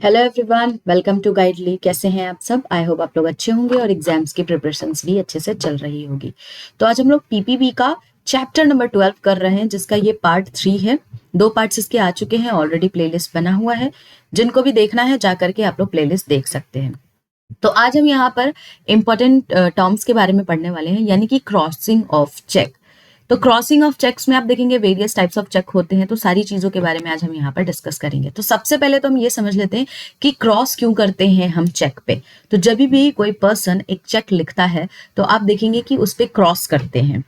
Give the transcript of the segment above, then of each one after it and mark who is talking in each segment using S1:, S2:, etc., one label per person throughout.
S1: Hello everyone, welcome to Guidely. कैसे हैं आप सब? आई होप आप लोग अच्छे होंगे और एग्जाम्स की प्रिपरेशंस भी अच्छे से चल रही होगी। तो आज हम लोग पीपीबी का चैप्टर नंबर 12 कर रहे हैं, जिसका ये पार्ट 3 है। 2 पार्ट्स इसके आ चुके हैं, ऑलरेडी प्लेलिस्ट बना हुआ है। जिनको भी देखना है जा करके आप लोग प्लेलिस्ट देख सकते हैं। तो आज हम यहाँ पर इंपॉर्टेंट टर्म्स के बारे में पढ़ने वाले हैं, यानी कि क्रॉसिंग ऑफ चेक। तो क्रॉसिंग ऑफ चेक्स में आप देखेंगे वेरियस टाइप्स ऑफ चेक होते हैं, तो सारी चीजों के बारे में आज हम यहाँ पर डिस्कस करेंगे। तो सबसे पहले तो हम ये समझ लेते हैं कि क्रॉस क्यों करते हैं हम चेक पे। तो जब भी कोई पर्सन एक चेक लिखता है तो आप देखेंगे कि उस पे क्रॉस करते हैं।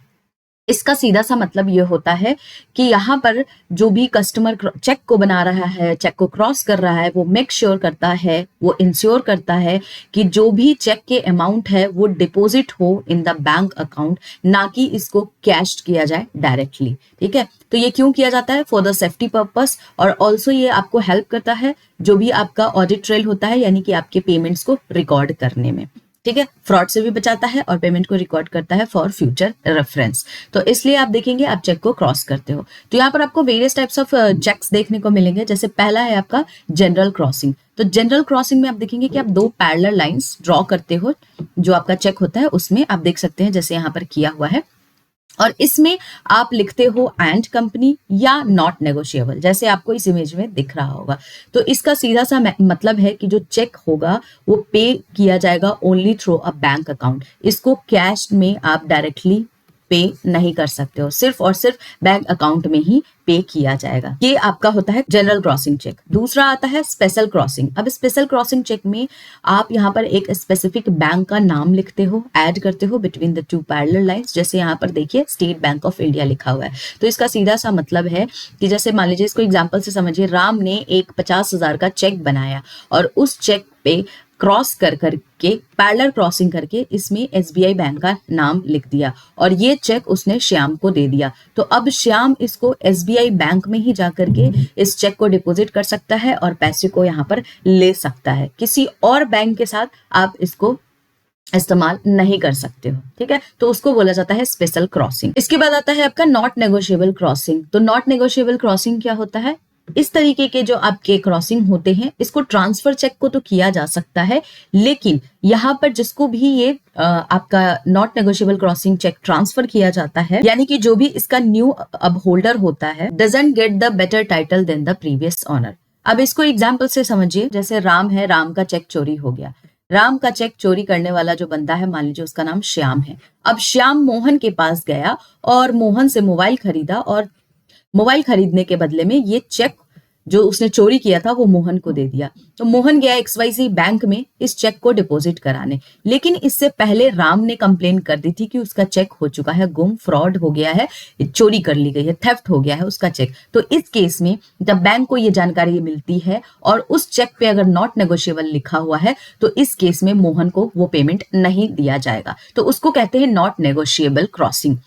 S1: इसका सीधा सा मतलब ये होता है कि यहाँ पर जो भी कस्टमर चेक को बना रहा है, चेक को क्रॉस कर रहा है, वो मेक श्योर करता है, वो इंश्योर करता है कि जो भी चेक के अमाउंट है वो डिपॉजिट हो इन द बैंक अकाउंट, ना कि इसको कैश किया जाए डायरेक्टली। ठीक है, तो ये क्यों किया जाता है? फॉर द सेफ्टी पर्पस, और ऑल्सो ये आपको हेल्प करता है जो भी आपका ऑडिट ट्रेल होता है, यानी कि आपके पेमेंट्स को रिकॉर्ड करने में। ठीक है, फ्रॉड से भी बचाता है और पेमेंट को रिकॉर्ड करता है फॉर फ्यूचर रेफरेंस। तो इसलिए आप देखेंगे आप चेक को क्रॉस करते हो तो यहाँ पर आपको वेरियस टाइप्स ऑफ चेक्स देखने को मिलेंगे। जैसे पहला है आपका जनरल क्रॉसिंग। तो जनरल क्रॉसिंग में आप देखेंगे कि आप 2 पैरेलल लाइंस ड्रॉ करते हो। जो आपका चेक होता है उसमें आप देख सकते हैं जैसे यहाँ पर किया हुआ है, और इसमें आप लिखते हो एंड कंपनी या नॉट नेगोशिएबल, जैसे आपको इस इमेज में दिख रहा होगा। तो इसका सीधा सा मतलब है कि जो चेक होगा वो पे किया जाएगा only through a bank account. इसको कैश में आप डायरेक्टली पे नहीं कर सकते हो, सिर्फ और सिर्फ बैंक अकाउंट में ही पे किया जाएगा। ये आपका होता है जनरल क्रॉसिंग चेक। दूसरा आता है स्पेशल क्रॉसिंग। अब स्पेशल क्रॉसिंग चेक में आप यहाँ पर एक स्पेसिफिक बैंक का नाम लिखते हो, ऐड करते हो बिटवीन द 2 पैरेलल लाइंस। जैसे यहाँ पर देखिए स्टेट बैंक ऑफ इंडिया लिखा हुआ है। तो इसका सीधा सा मतलब है कि जैसे मान लीजिए, इसको एग्जाम्पल से समझिए, राम ने एक 50,000 का चेक बनाया और उस चेक पे क्रॉस कर करके, पैरेलल क्रॉसिंग करके इसमें एसबीआई बैंक का नाम लिख दिया और ये चेक उसने श्याम को दे दिया। तो अब श्याम इसको एसबीआई बैंक में ही जाकर के इस चेक को डिपॉजिट कर सकता है और पैसे को यहाँ पर ले सकता है। किसी और बैंक के साथ आप इसको इस्तेमाल नहीं कर सकते हो। ठीक है, तो उसको बोला जाता है स्पेशल क्रॉसिंग। इसके बाद आता है आपका नॉट नेगोशिएबल क्रॉसिंग। तो नॉट नेगोशिएबल क्रॉसिंग क्या होता है? इस तरीके के जो आपके क्रॉसिंग होते हैं, इसको ट्रांसफर चेक को तो किया जा सकता है, लेकिन यहाँ पर जिसको भी ये आपका not negotiable crossing cheque transfer किया जाता है, यानी कि जो भी इसका न्यू अब होल्डर होता है, doesn't get the better title than the previous owner. अब इसको एग्जाम्पल से समझिए। जैसे राम है, राम का चेक चोरी हो गया। राम का चेक चोरी करने वाला जो बंदा है, मान लीजिए उसका नाम श्याम है। अब श्याम मोहन के पास गया और मोहन से मोबाइल खरीदा, और मोबाइल खरीदने के बदले में ये चेक जो उसने चोरी किया था वो मोहन को दे दिया। तो मोहन गया XYZ बैंक में इस चेक को डिपॉजिट कराने, लेकिन इससे पहले राम ने कंप्लेन कर दी थी कि उसका चेक हो चुका है गुम, फ्रॉड हो गया है, चोरी कर ली गई है, थेफ्ट हो गया है उसका चेक। तो इस केस में जब बैंक को ये जानकारी मिलती है और उस चेक पे अगर नॉट नेगोशिएबल लिखा हुआ है, तो इस केस में मोहन को वो पेमेंट नहीं दिया जाएगा। तो उसको कहते हैं नॉट नेगोशिएबल क्रॉसिंग।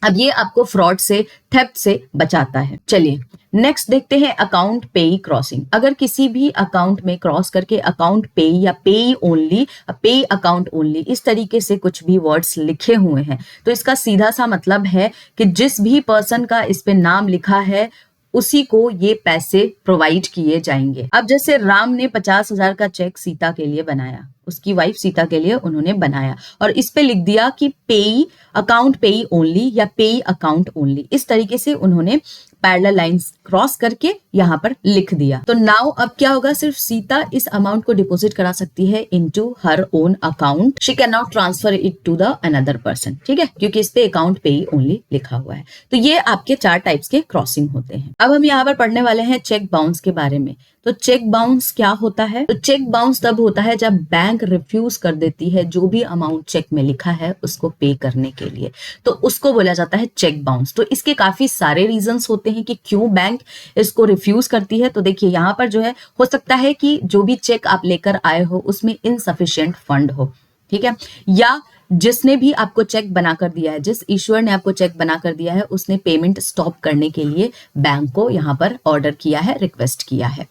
S1: अब ये आपको फ्रॉड से, थेफ्ट से बचाता है। चलिए नेक्स्ट देखते हैं अकाउंट पेई क्रॉसिंग। अगर किसी भी अकाउंट में क्रॉस करके अकाउंट पेई या पेई ओनली, पेई अकाउंट ओनली, इस तरीके से कुछ भी वर्ड्स लिखे हुए हैं, तो इसका सीधा सा मतलब है कि जिस भी पर्सन का इस पे नाम लिखा है उसी को ये पैसे प्रोवाइड किए जाएंगे। अब जैसे राम ने 50,000 का चेक सीता के लिए बनाया, उसकी वाइफ सीता के लिए उन्होंने बनाया, और इस पे लिख दिया कि पेई अकाउंट पेई ओनली या पेई अकाउंट ओनली। इस तरीके से उन्होंने पैरेलल लाइंस क्रॉस करके यहाँ पर लिख दिया। तो नाउ अब क्या होगा? सिर्फ सीता इस अमाउंट को डिपॉजिट करा सकती है into her own account. She can not transfer it to the another person. ठीक है, क्योंकि इस पे अकाउंट पेई ओनली लिखा हुआ है। तो ये आपके 4 टाइप्स के क्रॉसिंग होते हैं। अब हम यहाँ पर पढ़ने वाले हैं चेक बाउंस के बारे में। तो चेक बाउंस क्या होता है? तो चेक बाउंस तब होता है जब बैंक रिफ्यूज कर देती है जो भी अमाउंट चेक में लिखा है उसको पे करने के लिए, तो उसको बोला जाता है चेक बाउंस। तो इसके काफी सारे रीजंस होते हैं कि क्यों बैंक इसको रिफ्यूज करती है। तो देखिए यहाँ पर जो है, हो सकता है कि जो भी चेक आप लेकर आए हो उसमें इनसफिशिएंट फंड हो, ठीक है, या जिसने भी आपको चेक बनाकर दिया है, जिस इश्यूअर ने आपको चेक बनाकर दिया है, उसने पेमेंट स्टॉप करने के लिए बैंक को यहाँ पर ऑर्डर किया है, रिक्वेस्ट किया है।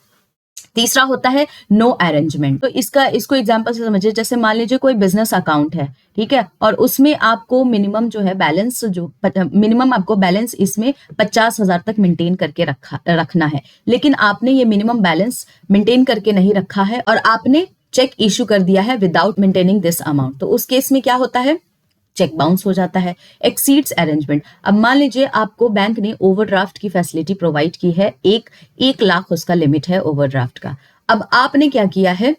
S1: तीसरा होता है नो अरेंजमेंट। तो इसको एग्जांपल से समझिए, जैसे मान लीजिए कोई बिजनेस अकाउंट है, ठीक है, और उसमें आपको मिनिमम जो है बैलेंस, जो मिनिमम आपको बैलेंस इसमें 50,000 तक मेंटेन करके रखना है, लेकिन आपने ये मिनिमम बैलेंस मेंटेन करके नहीं रखा है और आपने चेक इश्यू कर दिया है विदाउट मेंटेनिंग दिस अमाउंट। तो उस केस में क्या होता है, चेक बाउंस हो जाता है। एक्सीड्स अरेंजमेंट, अब मान लीजिए आपको बैंक ने ओवरड्राफ्ट की फैसिलिटी प्रोवाइड की है, 1 लाख उसका लिमिट है ओवरड्राफ्ट का। अब आपने क्या किया है,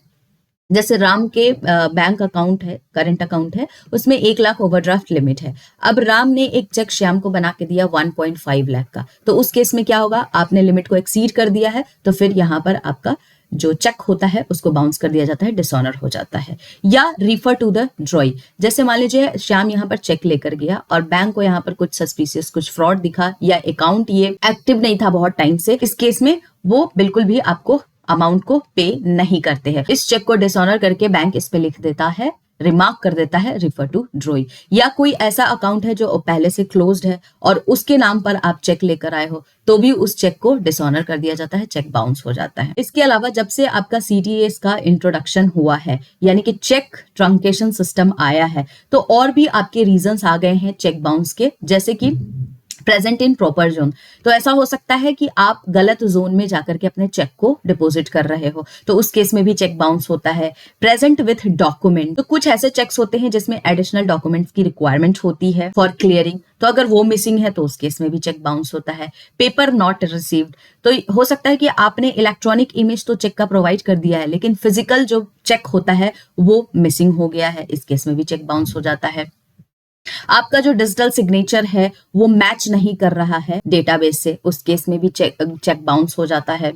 S1: जैसे राम के बैंक अकाउंट है, करंट अकाउंट है, उसमें 1 लाख ओवरड्राफ्ट लिमिट है। अब राम ने एक चेक श्याम को बना के दिया 1.5 लाख का, तो उस केस में क्या होगा, आपने लिमिट को एक्सीड कर दिया है, तो फिर यहां पर आपका जो चेक होता है उसको बाउंस कर दिया जाता है, डिसऑनर हो जाता है। या रिफर टू द ड्रॉई, जैसे मान लीजिए श्याम यहाँ पर चेक लेकर गया और बैंक को यहाँ पर कुछ सस्पिशियस, कुछ फ्रॉड दिखा, या अकाउंट ये एक्टिव नहीं था बहुत टाइम से, इस केस में वो बिल्कुल भी आपको अमाउंट को पे नहीं करते हैं। इस चेक को डिसऑनर करके बैंक इस पे लिख देता है, रिमार्क कर देता है, रिफर टू ड्रॉई। या कोई ऐसा अकाउंट है जो पहले से क्लोज्ड है और उसके नाम पर आप चेक लेकर आए हो, तो भी उस चेक को डिसऑनर कर दिया जाता है, चेक बाउंस हो जाता है। इसके अलावा जब से आपका सीटीएस का इंट्रोडक्शन हुआ है, यानी कि चेक ट्रंकेशन सिस्टम आया है, तो और भी आपके रीजंस आ गए हैं चेक बाउंस के, जैसे कि प्रेजेंट इन प्रॉपर जोन। तो ऐसा हो सकता है कि आप गलत जोन में जाकर के अपने चेक को डिपॉजिट कर रहे हो, तो उस केस में भी चेक बाउंस होता है। प्रेजेंट विथ डॉक्यूमेंट, तो कुछ ऐसे चेक्स होते हैं जिसमें एडिशनल डॉक्यूमेंट्स की रिक्वायरमेंट होती है फॉर क्लियरिंग, तो अगर वो मिसिंग है तो उस केस में भी चेक बाउंस होता है। पेपर नॉट रिसीव्ड, तो हो सकता है कि आपने इलेक्ट्रॉनिक इमेज तो चेक का प्रोवाइड कर दिया है, लेकिन फिजिकल जो चेक होता है वो मिसिंग हो गया है, इस केस में भी चेक बाउंस हो जाता है। आपका जो डिजिटल सिग्नेचर है वो मैच नहीं कर रहा है डेटाबेस से, उस केस में भी चेक बाउंस हो जाता है।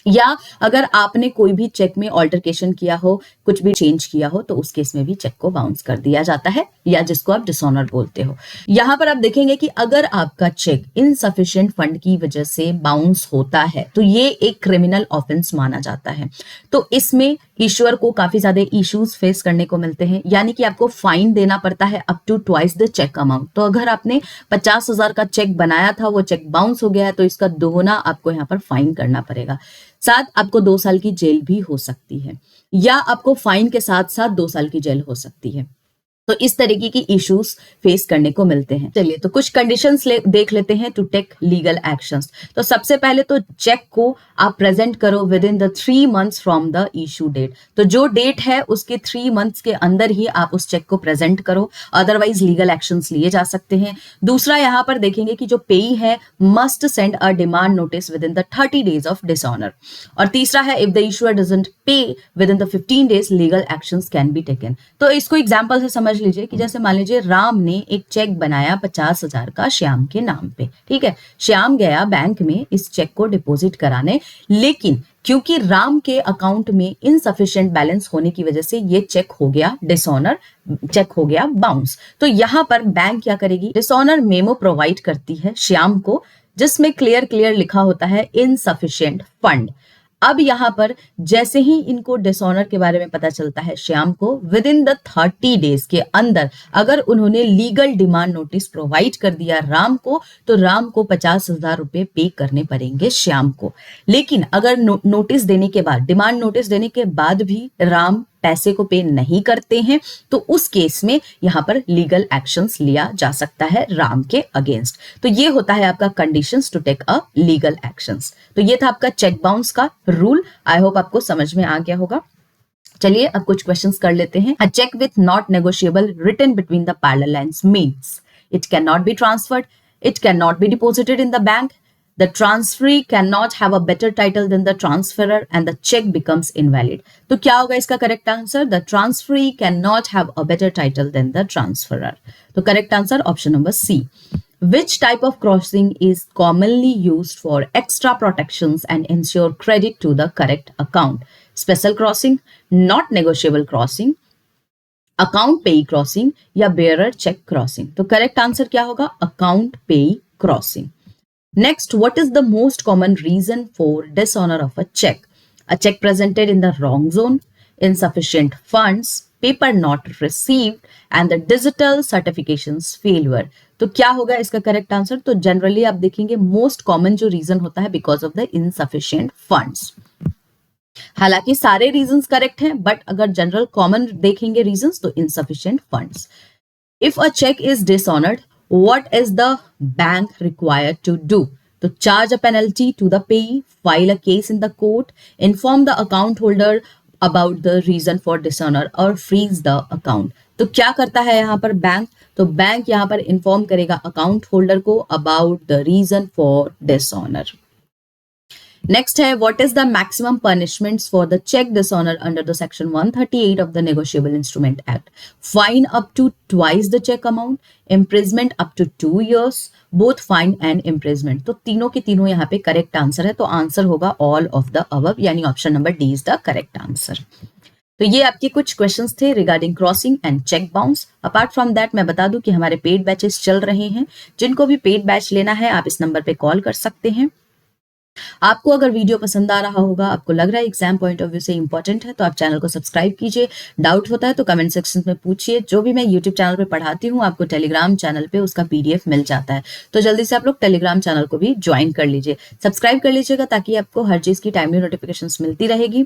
S1: या अगर आपने कोई भी चेक में ऑल्टरकेशन किया हो, कुछ भी चेंज किया हो, तो उस केस में भी चेक को बाउंस कर दिया जाता है, या जिसको आप डिसऑनर बोलते हो। यहां पर आप देखेंगे कि अगर आपका चेक इनसफिशिएंट फंड की वजह से बाउंस होता है तो ये एक क्रिमिनल ऑफेंस माना जाता है। तो इसमें ईश्वर को काफी ज्यादा इश्यूज फेस करने को मिलते हैं, यानी कि आपको फाइन देना पड़ता है up to twice the cheque amount. तो अगर आपने 50,000 का चेक बनाया था, वो चेक बाउंस हो गया है, तो इसका दोगुना आपको यहाँ पर फाइन करना पड़ेगा। साथ आपको 2 साल की जेल भी हो सकती है, या आपको फाइन के साथ साथ 2 साल की जेल हो सकती है। तो इस तरीके की इश्यूज फेस करने को मिलते हैं। चलिए तो कुछ कंडीशंस देख लेते हैं टू टेक लीगल एक्शंस। तो सबसे पहले तो चेक को आप प्रेजेंट करो within the 3 months from the issue date. तो जो डेट है उसके 3 मंथ्स के अंदर ही आप उस चेक को प्रेजेंट करो, अदरवाइज लीगल एक्शंस लिए जा सकते हैं। दूसरा यहाँ पर देखेंगे कि जो पेई है must send a demand notice with in the 30 days of dishonour. और तीसरा है इफ द इशूअर डजंट पे with in the 15 days legal actions can be taken. तो इसको एग्जांपल से समझ लीजिए कि जैसे मान लीजिए राम ने एक चेक बनाया 50,000 का श्याम के नाम पे, ठीक है, श्याम गया बैंक में इस चेक को डिपॉजिट कराने, लेकिन क्योंकि राम के अकाउंट में इनसफिशिएंट बैलेंस होने की वजह से ये चेक हो गया डिसऑनर, चेक हो गया बाउंस। तो यहां पर बैंक क्या करेगी, डिसऑनर मेमो प्रोवाइड करती है श्याम को, जिसमें क्लियर लिखा होता है इनसफिशिएंट फंड। अब यहां पर जैसे ही इनको डिसऑनर के बारे में पता चलता है श्याम को, विद इन द 30 डेज के अंदर अगर उन्होंने लीगल डिमांड नोटिस प्रोवाइड कर दिया राम को, तो राम को 50,000 रुपए पे करने पड़ेंगे श्याम को। लेकिन अगर नोटिस देने के बाद, डिमांड नोटिस देने के बाद भी राम पैसे को पे नहीं करते हैं, तो उस केस में यहां पर लीगल एक्शंस लिया जा सकता है राम के अगेंस्ट। तो ये होता है आपका conditions to take a legal actions. तो ये था आपका चेक बाउंस का रूल। आई होप आपको समझ में आ गया होगा। चलिए अब कुछ क्वेश्चंस कर लेते हैं। A cheque with not negotiable written between the parallel lines means it can not be transferred, it can not be deposited in the bank, the transferee cannot have a better title than the transferor and the check becomes invalid. तो क्या होगा इसका correct answer? The transferee cannot have a better title than the transferor. तो correct answer option number C. Which type of crossing is commonly used for extra protections and ensure credit to the correct account? Special crossing, not negotiable crossing, account पेई crossing, या bearer check crossing. तो correct answer क्या होगा? Account पेई crossing. Next, what is the most common reason for dishonor of a check? A check presented in the wrong zone, insufficient funds, paper not received, and the digital certifications failure. तो क्या होगा इसका correct answer? तो generally आप देखेंगे most common जो reason होता है because of the insufficient funds. हालांकि सारे रीजंस करेक्ट हैं, बट अगर जनरल कॉमन देखेंगे रीजंस तो insufficient funds. If a cheque is dishonoured, what is the bank required to do? तो charge a penalty to the payee, file a case in the court, inform the account holder about the reason for dishonour और freeze the account. तो क्या करता है यहाँ पर bank? तो bank यहाँ पर इन्फॉर्म करेगा अकाउंट होल्डर को about the reason for dishonour. Next है, what is the maximum punishments for the cheque dishonour under the section 138 of the negotiable instrument act? Fine up to twice the cheque amount, imprisonment up to 2 years, both fine and imprisonment. तो तीनों के तीनों यहाँ पे correct answer है, तो answer होगा all of the above, यानी option number D is the correct answer. तो ये आपके कुछ क्वेश्चंस थे regarding crossing and cheque bounce. Apart from that मैं बता दूं कि हमारे पेड बैचेस चल रहे हैं, जिनको भी पेड बैच लेना है आप इस नंबर पे कॉल कर सकते हैं। आपको अगर वीडियो पसंद आ रहा होगा, आपको लग रहा है एग्जाम पॉइंट ऑफ व्यू से इंपॉर्टेंट है, तो आप चैनल को सब्सक्राइब कीजिए। डाउट होता है तो कमेंट सेक्शन में पूछिए। जो भी मैं यूट्यूब चैनल पे पढ़ाती हूँ आपको टेलीग्राम चैनल पे उसका PDF मिल जाता है, तो जल्दी से आप लोग टेलीग्राम चैनल को भी ज्वाइन कर लीजिए, सब्सक्राइब कर लीजिएगा, ताकि आपको हर चीज की टाइमली नोटिफिकेशन मिलती रहेगी।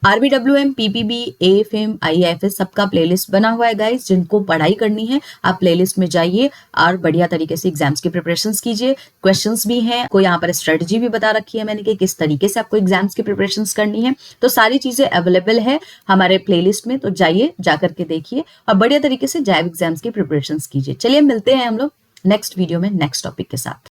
S1: RBWM, PPB, AFM, IAFS सबका प्लेलिस्ट बना हुआ है गाइस। जिनको पढ़ाई करनी है आप प्लेलिस्ट में जाइए और बढ़िया तरीके से एग्जाम्स की प्रिपरेशंस कीजिए। क्वेश्चंस भी हैं, कोई यहाँ पर स्ट्रेटजी भी बता रखी है मैंने कि किस तरीके से आपको एग्जाम्स की प्रिपरेशंस करनी है। तो सारी चीजें अवेलेबल है हमारे प्लेलिस्ट में, तो जाइए जाकर के देखिए और बढ़िया तरीके से जैव एग्जाम्स की प्रिपरेशंस कीजिए। चलिए मिलते हैं हम लोग नेक्स्ट वीडियो में नेक्स्ट टॉपिक के साथ।